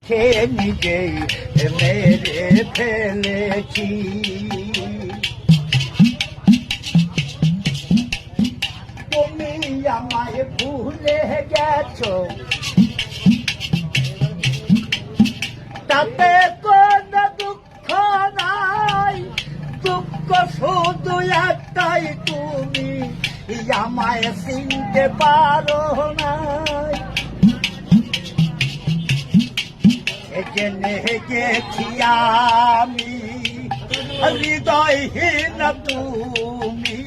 রেখে নিজেই মেরে ফেলেছি। তুমি আমায় ভুলে গেছো, তাতে কোনো দুঃখ নাই, দুঃখ শুধু একটাই, তুমি আমায় চিনতে পারো নাই। জেনে গেছি আমি হৃদয়হীন তুমি,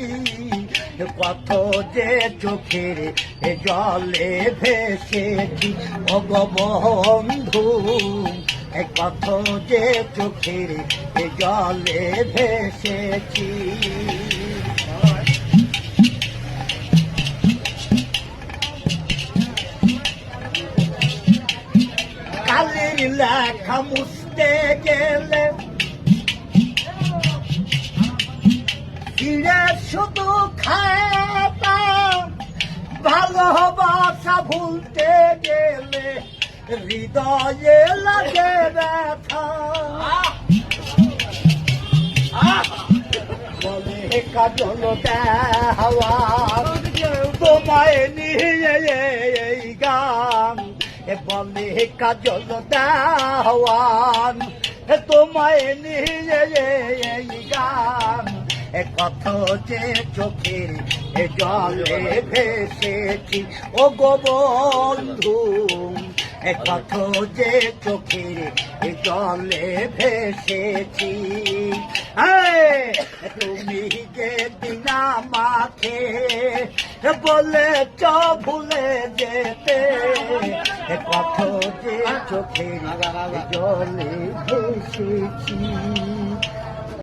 কত যে চোখের জলে ভেসেছি বন্ধু, কত যে চোখের জলে ভেসেছি। কালের লেখা মুছতে গেলে ফিরে শুধু খাতা, ভালোবাসা ভুলতে গেলে হৃদয়ে লাগে ব্যথা। বলে কাজল দেওয়া তোমায় নিয়ে এই গান, বলে কাজল দেওয়ান তোমায় নিয়ে এই গান, কত যে চোখের জলে ভেসেছি ও গো বন্ধু, কত যে চোখের জলে ভেসেছি। তুমি যে দিন আমাকে বলেছ ভুলে যেতে, কত যে চোখের জলে ভেসেছি।